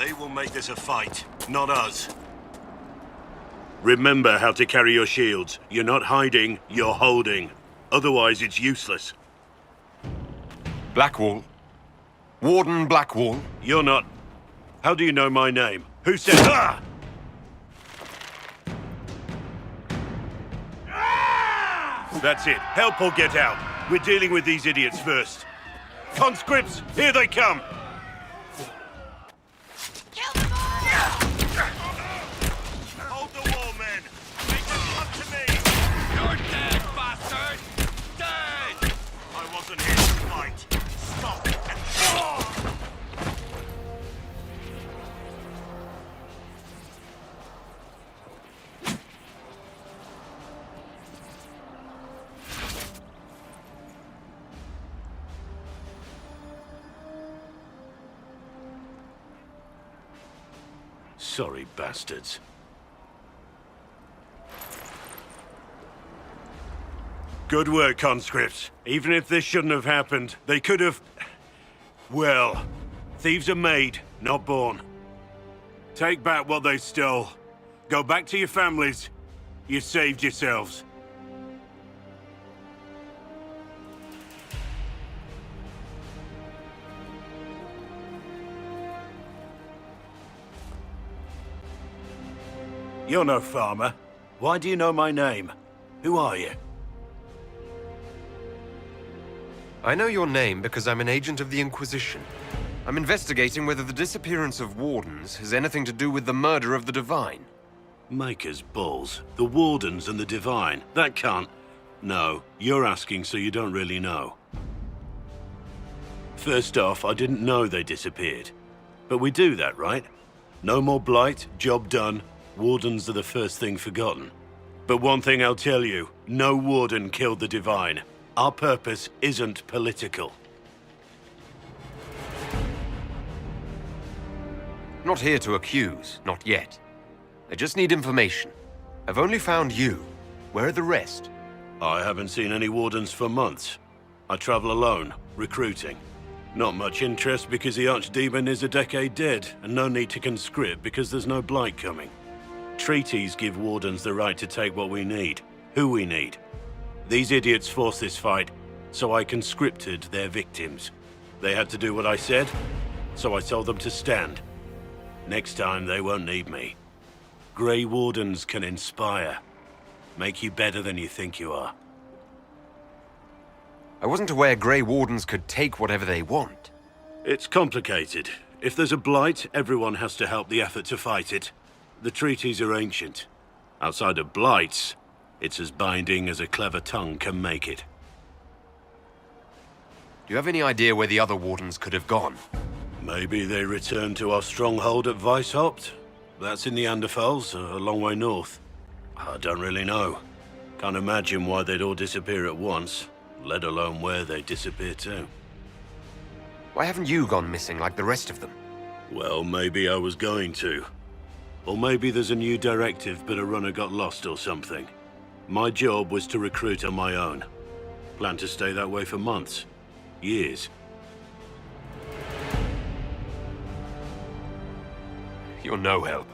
They will make this a fight, not us. Remember how to carry your shields. You're not hiding, you're holding. Otherwise, it's useless. Blackwall. Warden Blackwall. You're not... How do you know my name? Who said... Ah! That's it. Help or get out. We're dealing with these idiots first. Conscripts, here they come! Kill them all! Hold the wall, men! Make them come to me! You're dead, bastard! Dead! I wasn't here to fight. Stop and... Sorry, bastards. Good work, conscripts. Even if this shouldn't have happened, they could have... Well, thieves are made, not born. Take back what they stole. Go back to your families. You saved yourselves. You're no farmer. Why do you know my name? Who are you? I know your name because I'm an agent of the Inquisition. I'm investigating whether the disappearance of Wardens has anything to do with the murder of the Divine. Maker's balls. The Wardens and the Divine. That can't... No, you're asking so you don't really know. First off, I didn't know they disappeared. But we do that, right? No more blight, job done. Wardens are the first thing forgotten. But one thing I'll tell you, no Warden killed the Divine. Our purpose isn't political. Not here to accuse, not yet. I just need information. I've only found you. Where are the rest? I haven't seen any Wardens for months. I travel alone, recruiting. Not much interest because the Archdemon is a decade dead, and no need to conscript because there's no blight coming. Treaties give Wardens the right to take what we need, who we need. These idiots forced this fight, so I conscripted their victims. They had to do what I said, so I told them to stand. Next time, they won't need me. Grey Wardens can inspire. Make you better than you think you are. I wasn't aware Grey Wardens could take whatever they want. It's complicated. If there's a blight, everyone has to help the effort to fight it. The treaties are ancient. Outside of blights, it's as binding as a clever tongue can make it. Do you have any idea where the other Wardens could have gone? Maybe they returned to our stronghold at Weishaupt. That's in the Anderfels, a long way north. I don't really know. Can't imagine why they'd all disappear at once, let alone where they'd disappear to. Why haven't you gone missing like the rest of them? Well, maybe I was going to. Or maybe there's a new directive, but a runner got lost or something. My job was to recruit on my own. Plan to stay that way for months. Years. You're no help.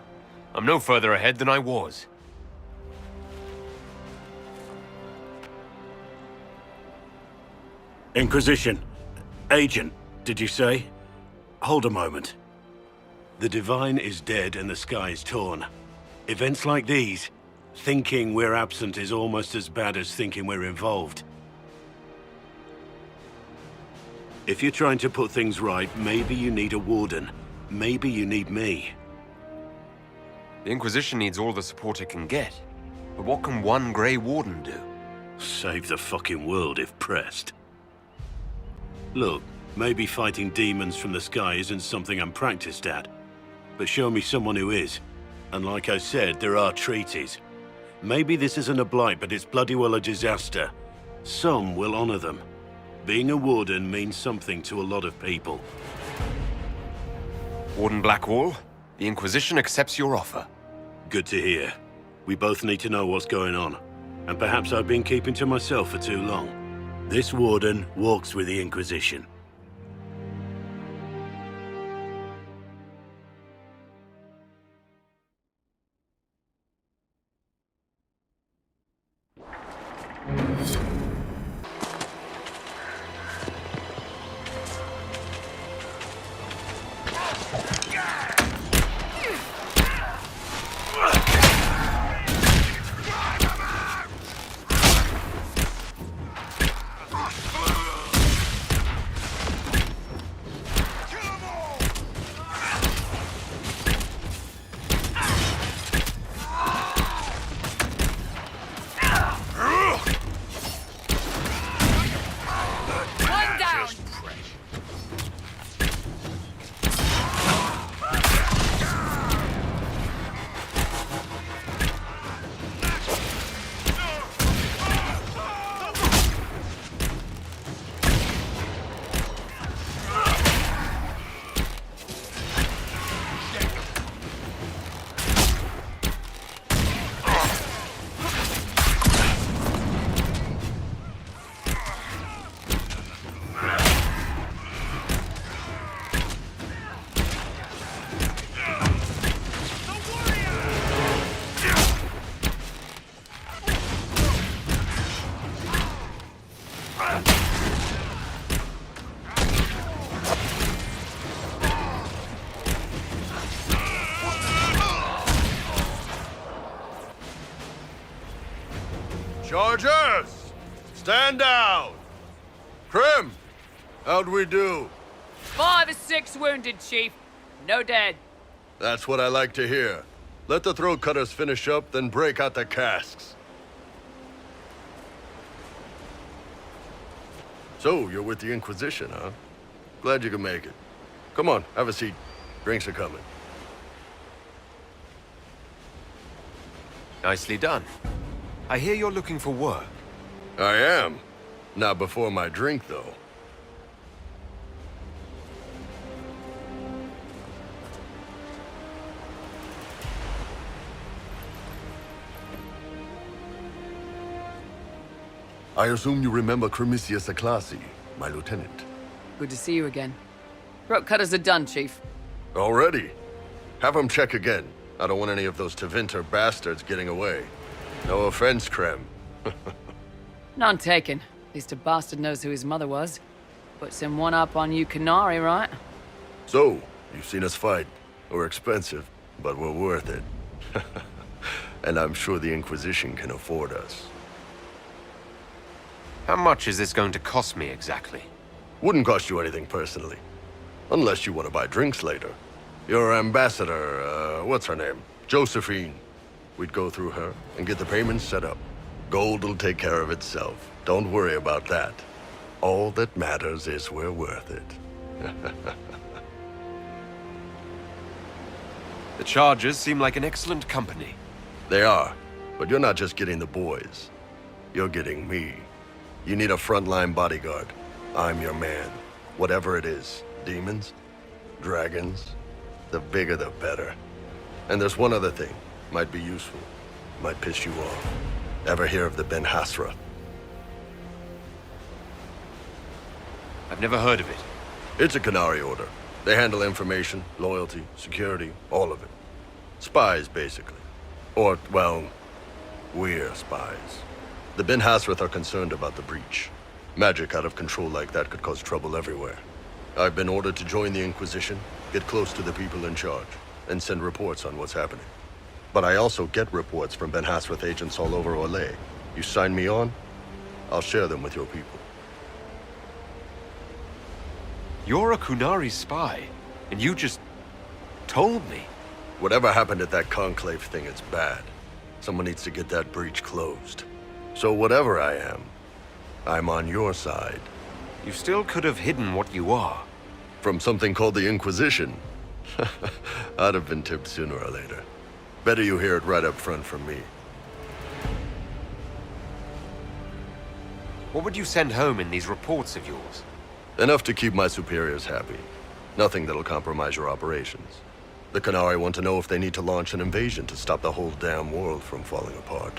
I'm no further ahead than I was. Inquisition. Agent, did you say? Hold a moment. The Divine is dead and the sky is torn. Events like these, thinking we're absent is almost as bad as thinking we're involved. If you're trying to put things right, maybe you need a Warden. Maybe you need me. The Inquisition needs all the support it can get. But what can one Grey Warden do? Save the fucking world if pressed. Look, maybe fighting demons from the sky isn't something I'm practiced at. But show me someone who is. And like I said, there are treaties. Maybe this isn't a blight, but it's bloody well a disaster. Some will honor them. Being a Warden means something to a lot of people. Warden Blackwall, the Inquisition accepts your offer. Good to hear. We both need to know what's going on. And perhaps I've been keeping to myself for too long. This Warden walks with the Inquisition. Chargers! Stand down! Krim! How'd we do? 5 or 6 wounded, Chief. No dead. That's what I like to hear. Let the throat cutters finish up, then break out the casks. So, you're with the Inquisition, huh? Glad you could make it. Come on, have a seat. Drinks are coming. Nicely done. I hear you're looking for work. I am. Not before my drink, though. I assume you remember Cremisius Aclassi, my lieutenant. Good to see you again. Throat cutters are done, Chief. Already? Have him check again. I don't want any of those Tevinter bastards getting away. No offense, Krem. None taken. At least a bastard knows who his mother was. Puts him one up on you Canary, right? So, you've seen us fight. We're expensive, but we're worth it. And I'm sure the Inquisition can afford us. How much is this going to cost me exactly? Wouldn't cost you anything personally. Unless you want to buy drinks later. Your ambassador, what's her name? Josephine. We'd go through her and get the payments set up. Gold will take care of itself. Don't worry about that. All that matters is we're worth it. The Chargers seem like an excellent company. They are, but you're not just getting the boys. You're getting me. You need a frontline bodyguard. I'm your man. Whatever it is. Demons? Dragons? The bigger the better. And there's one other thing. Might be useful. Might piss you off. Ever hear of the Ben Hasra? I've never heard of it. It's a Canary order. They handle information, loyalty, security, all of it. Spies, basically. Or, well, we're spies. The Ben Hasrath are concerned about the breach. Magic out of control like that could cause trouble everywhere. I've been ordered to join the Inquisition, get close to the people in charge, and send reports on what's happening. But I also get reports from Ben Hasrath agents all over Orlais. You sign me on, I'll share them with your people. You're a Kunari spy, and you just told me. Whatever happened at that conclave thing, it's bad. Someone needs to get that breach closed. So whatever I am, I'm on your side. You still could have hidden what you are. From something called the Inquisition. I'd have been tipped sooner or later. Better you hear it right up front from me. What would you send home in these reports of yours? Enough to keep my superiors happy. Nothing that'll compromise your operations. The Canary want to know if they need to launch an invasion to stop the whole damn world from falling apart.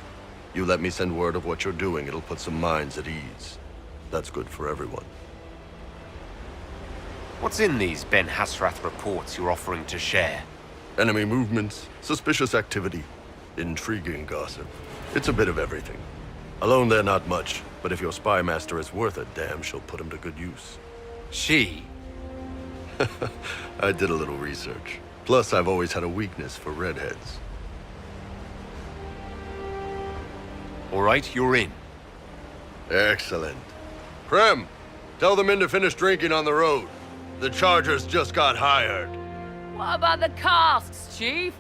You let me send word of what you're doing, it'll put some minds at ease. That's good for everyone. What's in these Ben Hasrath reports you're offering to share? Enemy movements, suspicious activity, intriguing gossip. It's a bit of everything. Alone they're not much, but if your spy master is worth a damn, she'll put him to good use. She? I did a little research. Plus, I've always had a weakness for redheads. All right, you're in. Excellent. Prem, tell the men to finish drinking on the road. The Chargers just got hired. What about the casks, Chief?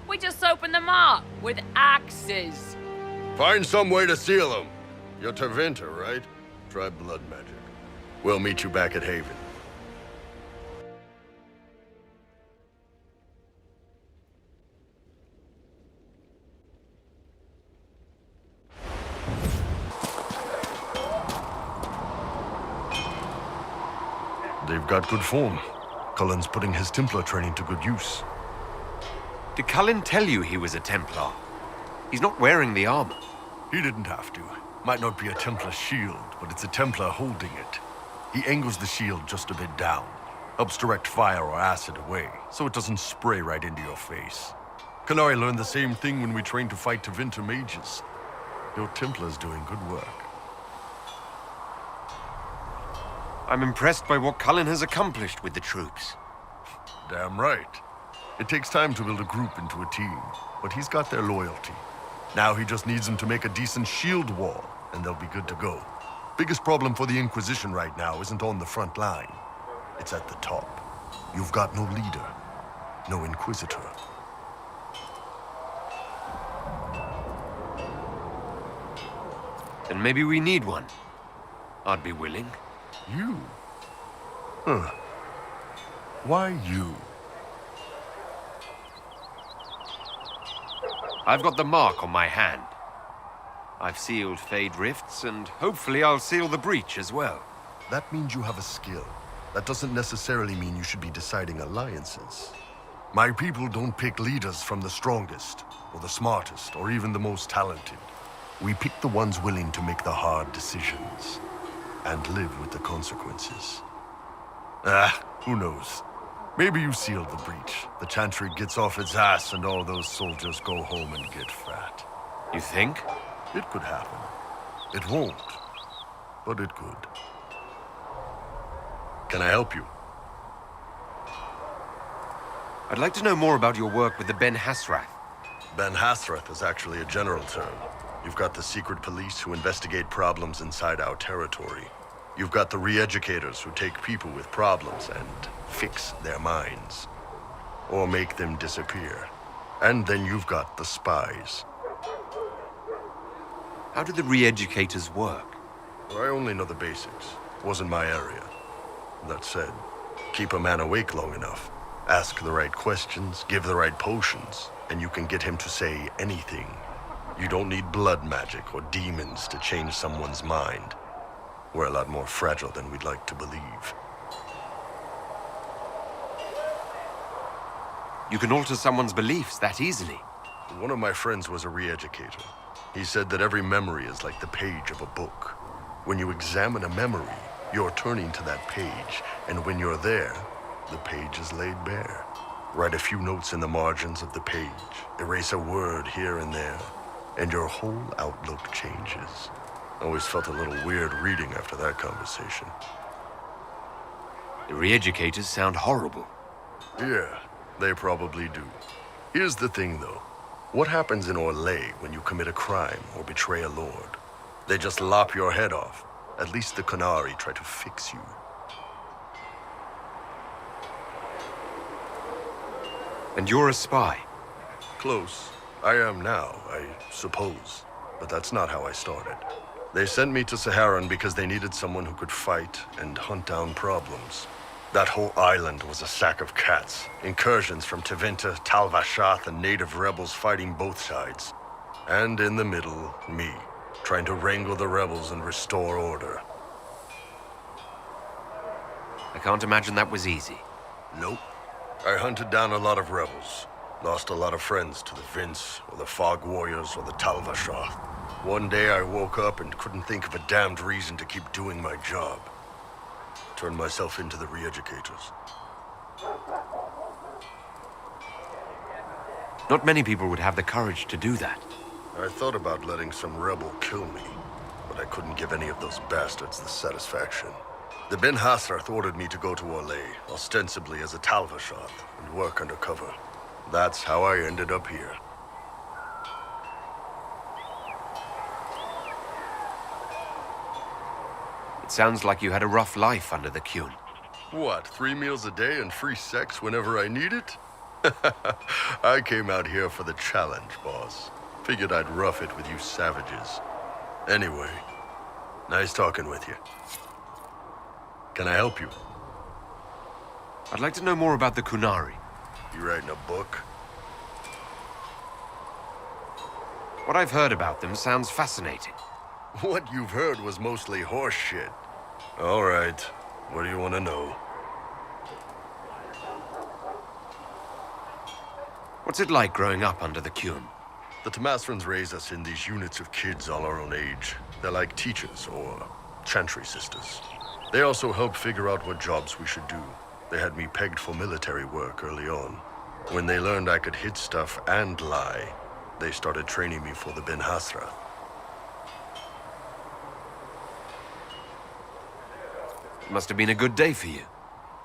We just opened them up with axes. Find some way to seal them. You're Tevinter, right? Try blood magic. We'll meet you back at Haven. They've got good form. Cullen's putting his Templar training to good use. Did Cullen tell you he was a Templar? He's not wearing the armor. He didn't have to. Might not be a Templar shield, but it's a Templar holding it. He angles the shield just a bit down. Helps direct fire or acid away, so it doesn't spray right into your face. Kanari learned the same thing when we trained to fight Tevinter mages. Your Templar's doing good work. I'm impressed by what Cullen has accomplished with the troops. Damn right. It takes time to build a group into a team, but he's got their loyalty. Now he just needs them to make a decent shield wall, and they'll be good to go. Biggest problem for the Inquisition right now isn't on the front line. It's at the top. You've got no leader, no Inquisitor. Then maybe we need one. I'd be willing. You? Huh. Why you? I've got the mark on my hand. I've sealed Fade Rifts, and hopefully I'll seal the breach as well. That means you have a skill. That doesn't necessarily mean you should be deciding alliances. My people don't pick leaders from the strongest, or the smartest, or even the most talented. We pick the ones willing to make the hard decisions, and live with the consequences. Who knows? Maybe you sealed the breach. The Chantry gets off its ass and all those soldiers go home and get fat. You think? It could happen. It won't, but it could. Can I help you? I'd like to know more about your work with the Ben Hasrath. Ben Hasrath is actually a general term. You've got the secret police who investigate problems inside our territory. You've got the re-educators who take people with problems and fix their minds. Or make them disappear. And then you've got the spies. How do the re-educators work? I only know the basics. Wasn't my area. That said, keep a man awake long enough. Ask the right questions, give the right potions, and you can get him to say anything. You don't need blood magic or demons to change someone's mind. We're a lot more fragile than we'd like to believe. You can alter someone's beliefs that easily. One of my friends was a re-educator. He said that every memory is like the page of a book. When you examine a memory, you're turning to that page, and when you're there, the page is laid bare. Write a few notes in the margins of the page, erase a word here and there, and your whole outlook changes. Always felt a little weird reading after that conversation. The re-educators sound horrible. Yeah, they probably do. Here's the thing, though. What happens in Orlais when you commit a crime or betray a lord? They just lop your head off. At least the Qunari try to fix you. And you're a spy? Close. I am now, I suppose. But that's not how I started. They sent me to Saharan because they needed someone who could fight and hunt down problems. That whole island was a sack of cats. Incursions from Tevinter, Tal Vashath, and native rebels fighting both sides. And in the middle, me, trying to wrangle the rebels and restore order. I can't imagine that was easy. Nope. I hunted down a lot of rebels. Lost a lot of friends to the Vince, or the Fog Warriors, or the Tal Vashath. One day I woke up and couldn't think of a damned reason to keep doing my job. Turned myself into the re-educators. Not many people would have the courage to do that. I thought about letting some rebel kill me. but I couldn't give any of those bastards the satisfaction. The Ben Hasrath ordered me to go to Orlais, ostensibly as a Talvashath, and work undercover. That's how I ended up here. It sounds like you had a rough life under the Qun. What, 3 meals a day and free sex whenever I need it? I came out here for the challenge, boss. Figured I'd rough it with you savages. Anyway, nice talking with you. Can I help you? I'd like to know more about the Qunari. You writing a book? What I've heard about them sounds fascinating. What you've heard was mostly horse shit. All right, what do you want to know? What's it like growing up under the Qun? The Tamasrans raise us in these units of kids all our own age. They're like teachers or chantry sisters. They also help figure out what jobs we should do. They had me pegged for military work early on. When they learned I could hit stuff and lie, they started training me for the Ben Hasrath. It must have been a good day for you.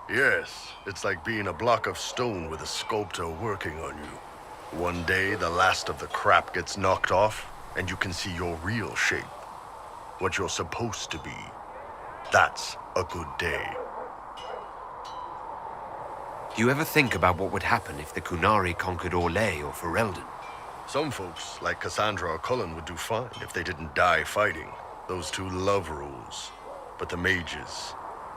Yes, it's like being a block of stone with a sculptor working on you. One day, the last of the crap gets knocked off, and you can see your real shape. What you're supposed to be. That's a good day. Do you ever think about what would happen if the Qunari conquered Orlais or Ferelden? Some folks, like Cassandra or Cullen, would do fine if they didn't die fighting. Those two love rules. But the mages...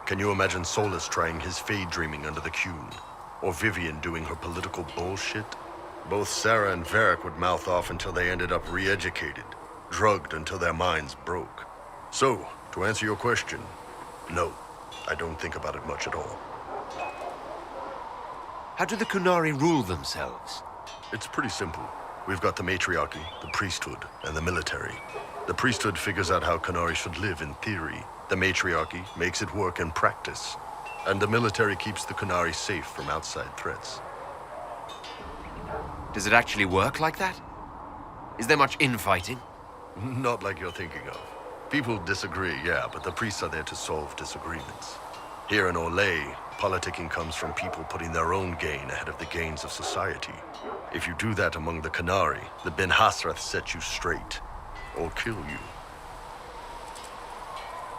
Can you imagine Solus trying his fade dreaming under the Qun? Or Vivian doing her political bullshit? Both Sarah and Varric would mouth off until they ended up re-educated, drugged until their minds broke. So, to answer your question, no, I don't think about it much at all. How do the Qunari rule themselves? It's pretty simple. We've got the matriarchy, the priesthood, and the military. The priesthood figures out how Qunari should live in theory. The matriarchy makes it work in practice. And the military keeps the Qunari safe from outside threats. Does it actually work like that? Is there much infighting? Not like you're thinking of. People disagree, yeah, but the priests are there to solve disagreements. Here in Orlais, politicking comes from people putting their own gain ahead of the gains of society. If you do that among the Qunari, the Ben Hasrath set you straight. Or kill you.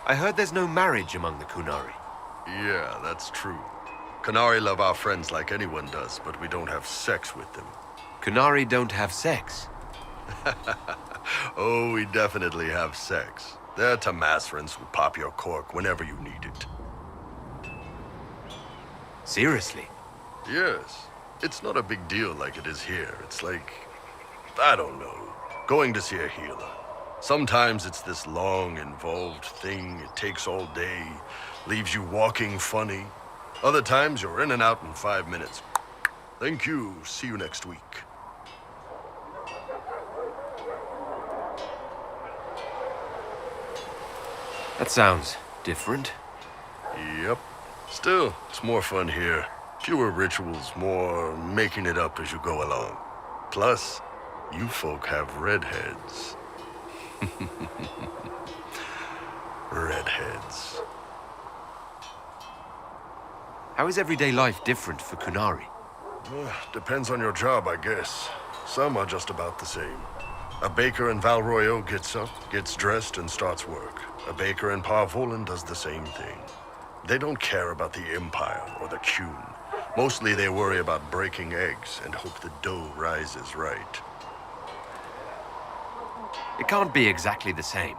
I heard there's no marriage among the Qunari. Yeah, that's true. Qunari love our friends like anyone does, but we don't have sex with them. Qunari don't have sex. Oh, we definitely have sex. They're Tamasrans who pop your cork whenever you need it. Seriously? Yes. It's not a big deal like it is here. It's like, I don't know, going to see a healer. Sometimes it's this long, involved thing. It takes all day, leaves you walking funny. Other times you're in and out in 5 minutes. Thank you. See you next week. That sounds different. Yep. Still, it's more fun here. Fewer rituals, more making it up as you go along. Plus, you folk have redheads. Redheads. How is everyday life different for Qunari? Depends on your job, I guess. Some are just about the same. A baker in Val Royeaux gets up, gets dressed, and starts work. A baker in Parvolan does the same thing. They don't care about the Empire or the Qun. Mostly they worry about breaking eggs and hope the dough rises right. It can't be exactly the same.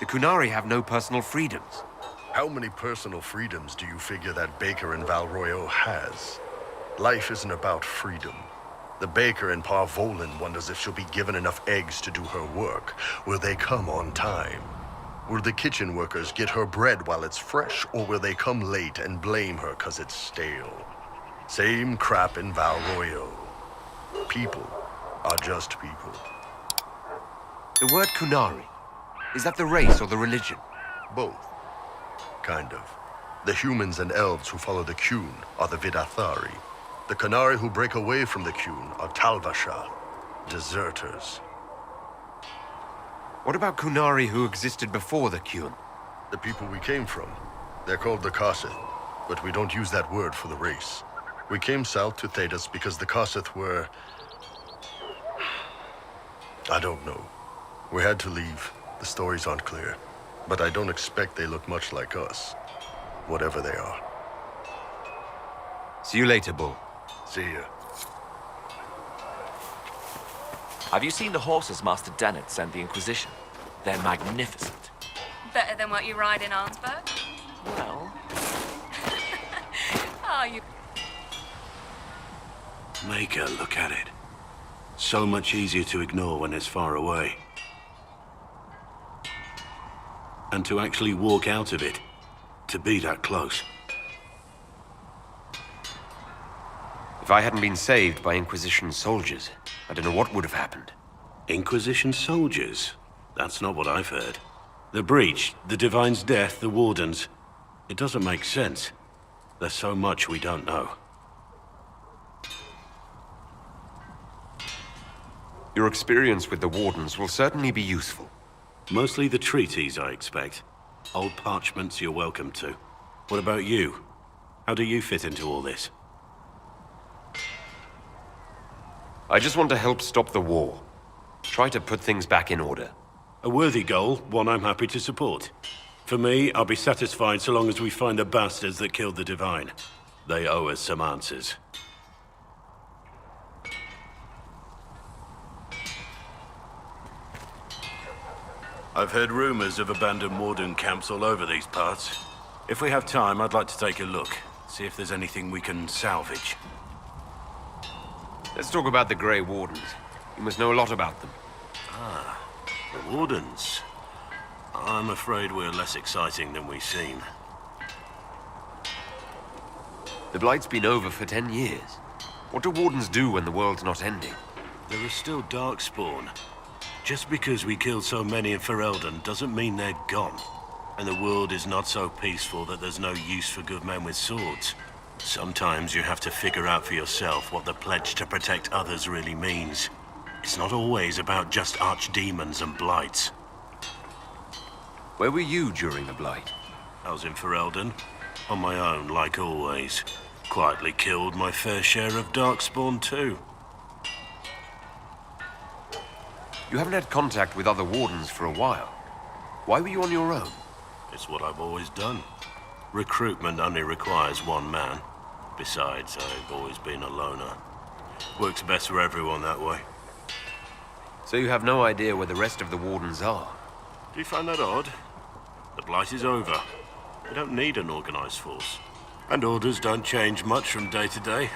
The Qunari have no personal freedoms. How many personal freedoms do you figure that baker in Val Royeaux has? Life isn't about freedom. The baker in Parvolan wonders if she'll be given enough eggs to do her work. Will they come on time? Will the kitchen workers get her bread while it's fresh, or will they come late and blame her 'cause it's stale? Same crap in Val Royeaux. People are just people. The word Qunari, is that the race or the religion? Both. Kind of. The humans and elves who follow the Qun are the Vidathari. The Qunari who break away from the Qun are Talvashath, deserters. What about Kunari who existed before the Qun? The people we came from. They're called the Kossith, but we don't use that word for the race. We came south to Thedas because the Kossith were... I don't know. We had to leave. The stories aren't clear. But I don't expect they look much like us. Whatever they are. See you later, Bull. See ya. Have you seen the horses Master Dennett sent the Inquisition? They're magnificent. Better than what you ride in Arnsberg? Well, Oh, you... Make her look at it. So much easier to ignore when it's far away. And to actually walk out of it. To be that close. If I hadn't been saved by Inquisition soldiers, I don't know what would have happened. Inquisition soldiers? That's not what I've heard. The Breach, the Divine's death, the Wardens. It doesn't make sense. There's so much we don't know. Your experience with the Wardens will certainly be useful. Mostly the treaties, I expect. Old parchments you're welcome to. What about you? How do you fit into all this? I just want to help stop the war. Try to put things back in order. A worthy goal, one I'm happy to support. For me, I'll be satisfied so long as we find the bastards that killed the Divine. They owe us some answers. I've heard rumors of abandoned Warden camps all over these parts. If we have time, I'd like to take a look. See if there's anything we can salvage. Let's talk about the Grey Wardens. You must know a lot about them. The Wardens? I'm afraid we're less exciting than we seem. The Blight's been over for 10 years. What do Wardens do when the world's not ending? There is still Darkspawn. Just because we killed so many in Ferelden doesn't mean they're gone. And the world is not so peaceful that there's no use for good men with swords. Sometimes you have to figure out for yourself what the pledge to protect others really means. It's not always about just archdemons and blights. Where were you during the Blight? I was in Ferelden, on my own, like always. Quietly killed my fair share of Darkspawn too. You haven't had contact with other Wardens for a while. Why were you on your own? It's what I've always done. Recruitment only requires one man. Besides, I've always been a loner. Works best for everyone that way. So you have no idea where the rest of the Wardens are? Do you find that odd? The Blight is over. We don't need an organized force. And orders don't change much from day to day.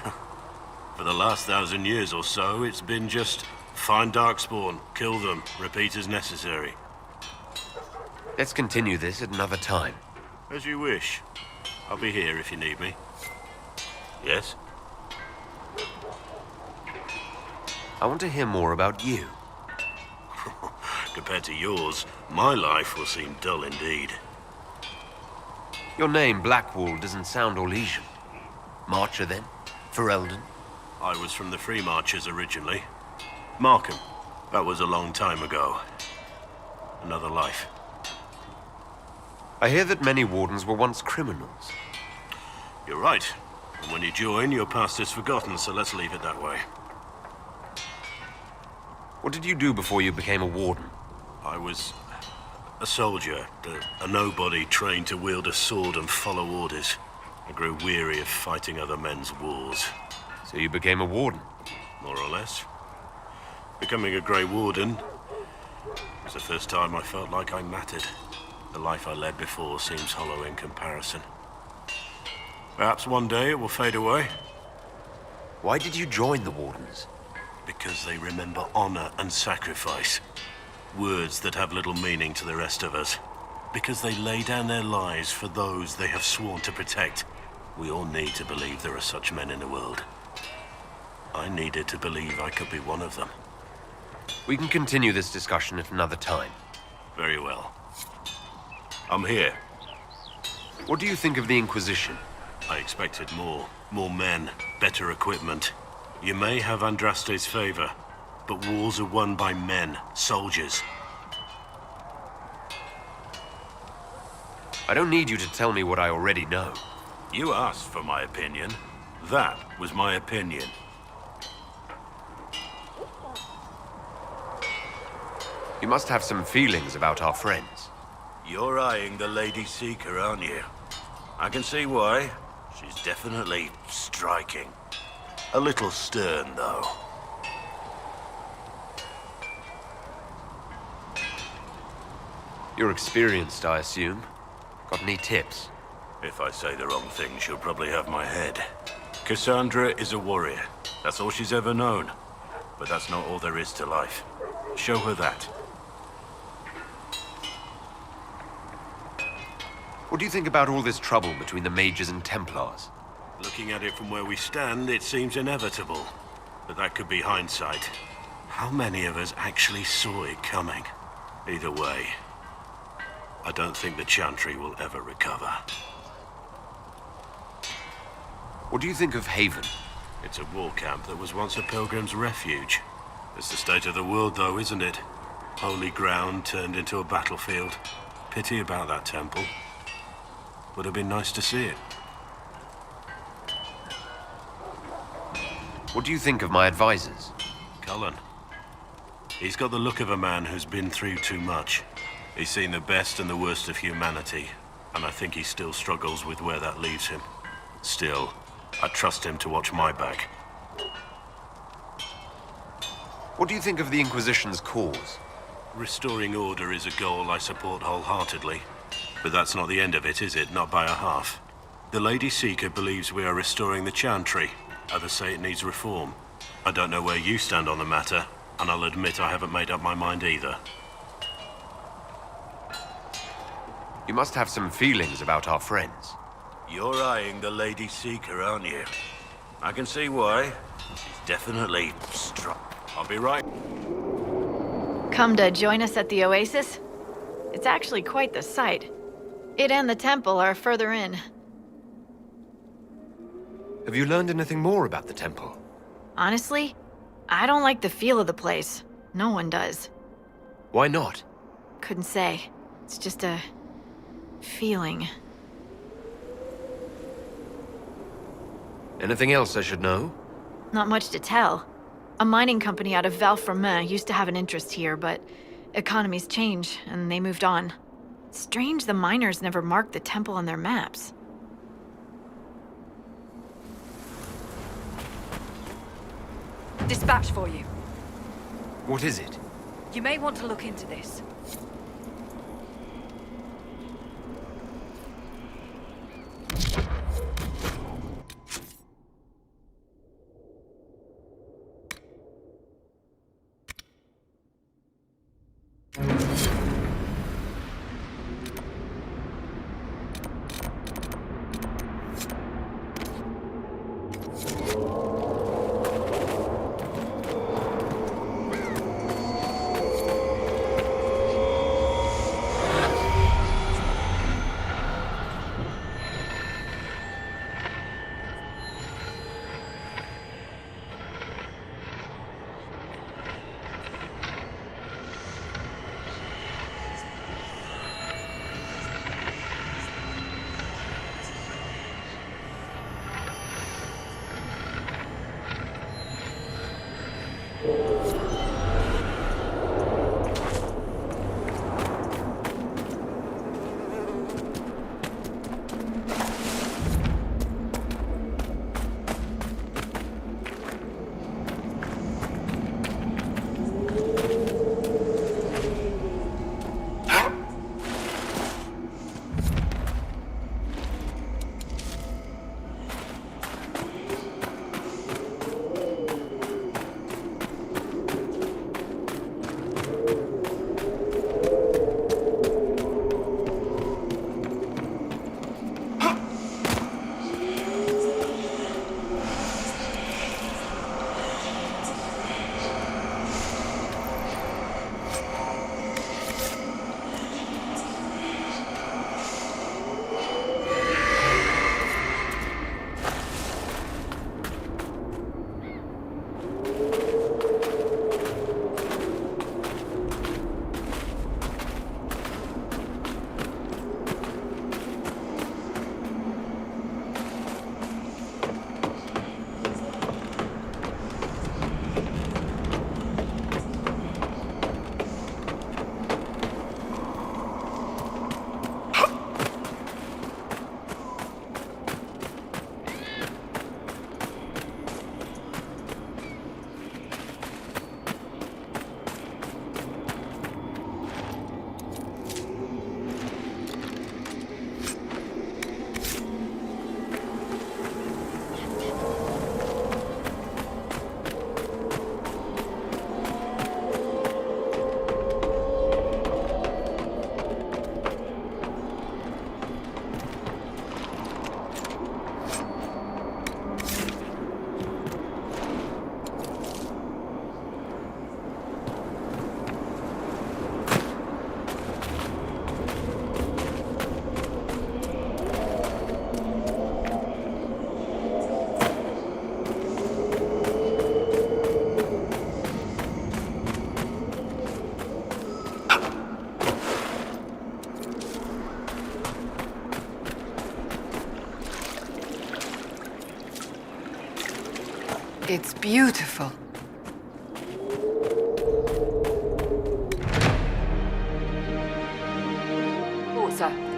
For the last 1,000 years or so, it's been just find Darkspawn, kill them, repeat as necessary. Let's continue this at another time. As you wish. I'll be here if you need me. Yes? I want to hear more about you. Compared to yours, my life will seem dull indeed. Your name, Blackwall, doesn't sound Orlesian. Marcher, then? Ferelden? I was from the Free Marchers originally. Markham. That was a long time ago. Another life. I hear that many Wardens were once criminals. You're right. And when you join, your past is forgotten, so let's leave it that way. What did you do before you became a Warden? I was a soldier, a nobody trained to wield a sword and follow orders. I grew weary of fighting other men's wars. So you became a Warden? More or less. Becoming a Grey Warden was the first time I felt like I mattered. The life I led before seems hollow in comparison. Perhaps one day it will fade away. Why did you join the Wardens? Because they remember honor and sacrifice. Words that have little meaning to the rest of us. Because they lay down their lives for those they have sworn to protect. We all need to believe there are such men in the world. I needed to believe I could be one of them. We can continue this discussion at another time. Very well. I'm here. What do you think of the Inquisition? I expected more. More men, better equipment. You may have Andraste's favor, but wars are won by men, soldiers. I don't need you to tell me what I already know. You asked for my opinion. That was my opinion. You must have some feelings about our friends. You're eyeing the Lady Seeker, aren't you? I can see why. She's definitely striking. A little stern, though. You're experienced, I assume. Got any tips? If I say the wrong thing, she'll probably have my head. Cassandra is a warrior. That's all she's ever known. But that's not all there is to life. Show her that. What do you think about all this trouble between the Mages and Templars? Looking at it from where we stand, it seems inevitable. But that could be hindsight. How many of us actually saw it coming? Either way, I don't think the Chantry will ever recover. What do you think of Haven? It's a war camp that was once a pilgrim's refuge. It's the state of the world, though, isn't it? Holy ground turned into a battlefield. Pity about that temple. Would have been nice to see it. What do you think of my advisors? Cullen. He's got the look of a man who's been through too much. He's seen the best and the worst of humanity, and I think he still struggles with where that leaves him. Still, I trust him to watch my back. What do you think of the Inquisition's cause? Restoring order is a goal I support wholeheartedly. But that's not the end of it, is it? Not by a half. The Lady Seeker believes we are restoring the Chantry. Others say it needs reform. I don't know where you stand on the matter, and I'll admit I haven't made up my mind either. You must have some feelings about our friends. You're eyeing the Lady Seeker, aren't you? I can see why. She's definitely struck. I'll be right. Come to join us at the Oasis? It's actually quite the sight. It and the temple are further in. Have you learned anything more about the temple? Honestly, I don't like the feel of the place. No one does. Why not? Couldn't say. It's just a feeling. Anything else I should know? Not much to tell. A mining company out of Valfremin used to have an interest here, but economies change, and they moved on. Strange the miners never marked the temple on their maps. Dispatch for you. What is it? You may want to look into this. It's beautiful. Water.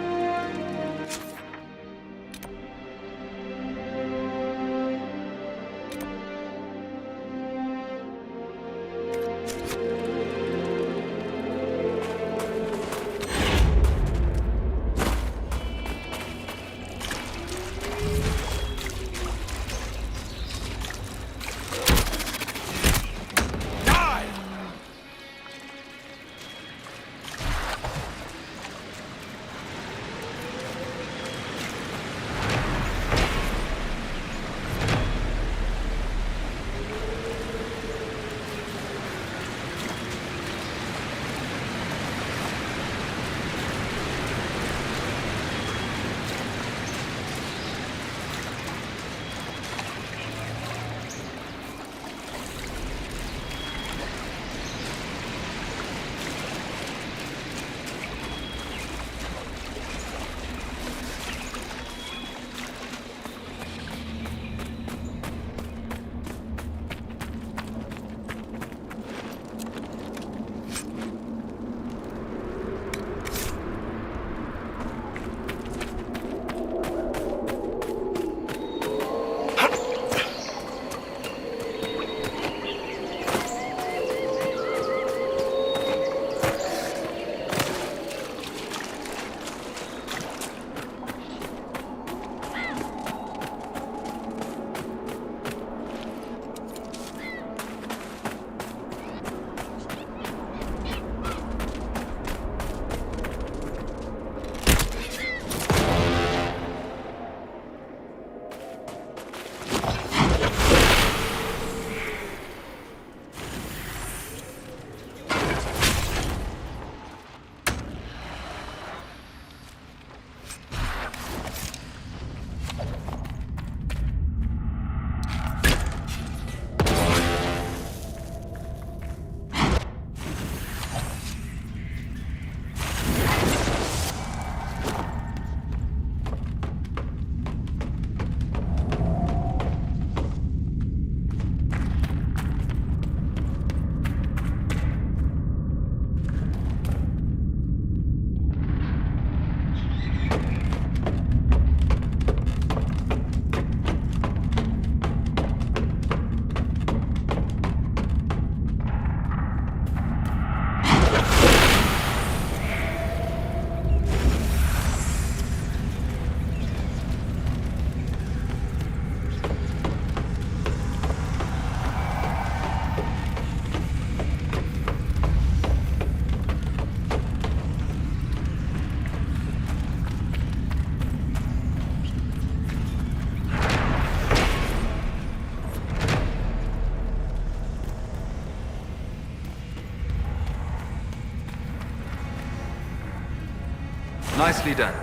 Nicely done.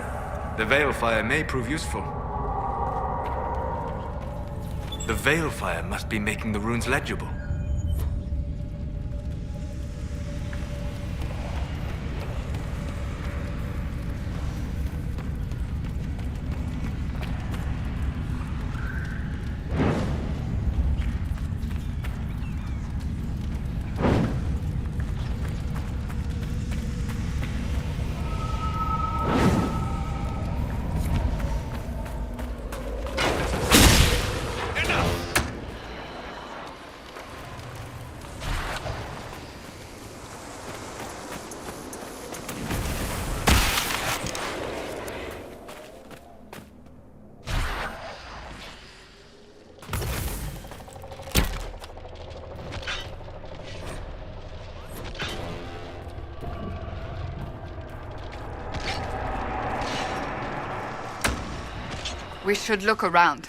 The Veilfire may prove useful. The Veilfire must be making the runes legible. We should look around.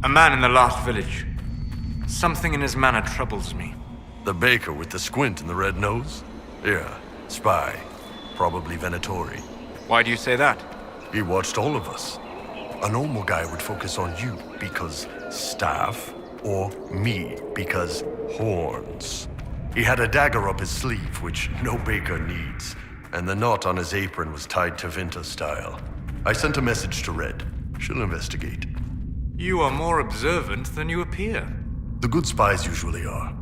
A man in the last village. Something in his manner troubles me. The baker with the squint and the red nose? Yeah, spy. Probably Venatori. Why do you say that? He watched all of us. A normal guy would focus on you because staff, or me because horns. He had a dagger up his sleeve, which no baker needs, and the knot on his apron was tied to Vinta style. I sent a message to Red. She'll investigate. You are more observant than you appear. The good spies usually are.